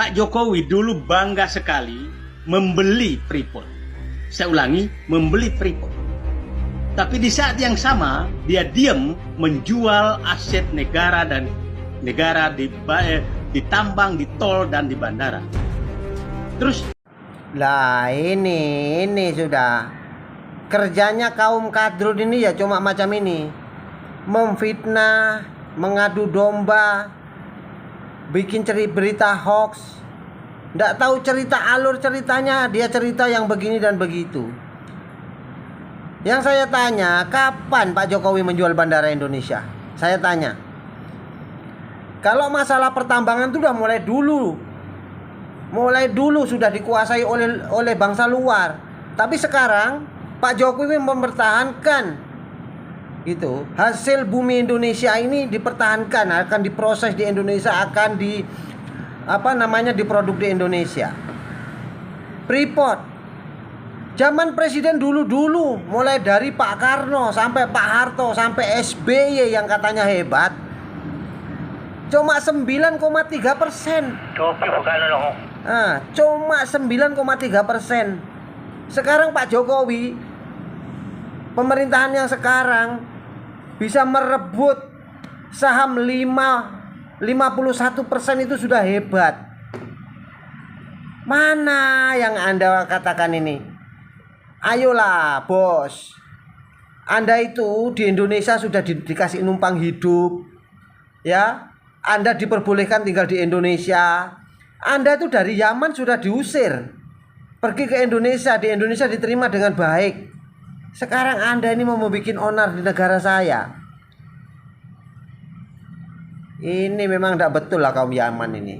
Pak Jokowi dulu bangga sekali membeli Freeport. Saya ulangi, membeli Freeport. Tapi di saat yang sama, dia diam menjual aset negara dan negara di tambang, di tol, dan di bandara. Terus Lah ini sudah kerjanya kaum kadrun ini ya cuma macam ini, memfitnah, mengadu domba, bikin berita hoax, nggak tahu cerita alur ceritanya, dia cerita yang begini dan begitu. Yang saya tanya, kapan Pak Jokowi menjual bandara Indonesia? Saya tanya. Kalau masalah pertambangan itu udah mulai dulu sudah dikuasai oleh bangsa luar. Tapi sekarang Pak Jokowi mempertahankan itu hasil bumi Indonesia ini, dipertahankan, akan diproses di Indonesia, akan diproduk di Indonesia. Freeport zaman presiden dulu mulai dari Pak Karno sampai Pak Harto sampai SBY yang katanya hebat, cuma 9,3%. Cuma 9,3%. Sekarang Pak Jokowi, pemerintahan yang sekarang bisa merebut saham 51% itu sudah hebat. Mana yang Anda katakan ini? Ayolah bos, Anda itu di Indonesia sudah dikasih numpang hidup, ya. Anda diperbolehkan tinggal di Indonesia. Anda itu dari Yaman sudah diusir, pergi ke Indonesia, di Indonesia diterima dengan baik. Sekarang Anda ini mau membuat onar di negara saya. Ini memang tidak betul lah kaum Yaman ini.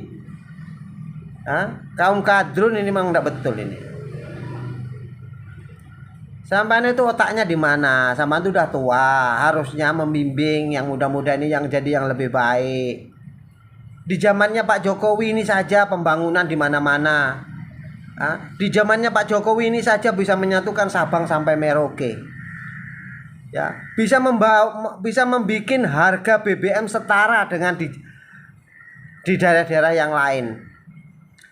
Kaum kadrun ini memang tidak betul ini. Sampai itu otaknya di mana? Sampai itu udah tua, harusnya membimbing yang muda-muda ini yang jadi yang lebih baik. Di zamannya Pak Jokowi ini saja pembangunan di mana-mana. Di zamannya Pak Jokowi ini saja bisa menyatukan Sabang sampai Merauke. Ya, bisa membuat harga BBM setara dengan di daerah-daerah yang lain.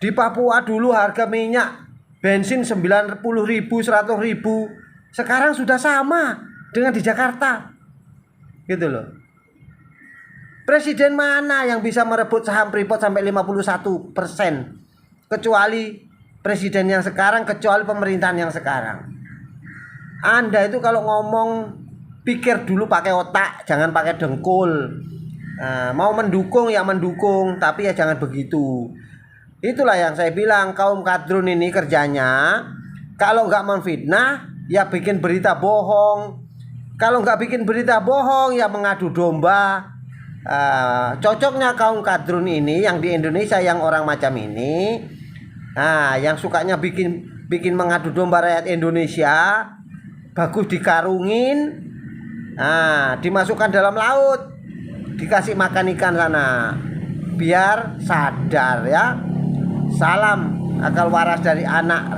Di Papua dulu harga minyak bensin 90.000, 100.000. Sekarang sudah sama dengan di Jakarta. Gitu loh. Presiden mana yang bisa merebut saham Freeport sampai 51%? Kecuali presiden yang sekarang, kecuali pemerintahan yang sekarang. Anda itu kalau ngomong, pikir dulu pakai otak, jangan pakai dengkul. Mau mendukung ya mendukung, tapi ya jangan begitu. Itulah yang saya bilang, kaum kadrun ini kerjanya kalau nggak memfitnah ya bikin berita bohong. Kalau nggak bikin berita bohong ya mengadu domba. Cocoknya kaum kadrun ini yang di Indonesia, yang orang macam ini, yang sukanya bikin mengadu domba rakyat Indonesia, bagus dikarungin, dimasukkan dalam laut, dikasih makan ikan sana, biar sadar ya. Salam akal waras dari anak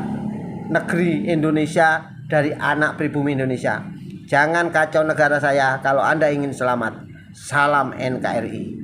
negeri Indonesia, dari anak pribumi Indonesia. Jangan kacau negara saya kalau Anda ingin selamat. Salam NKRI.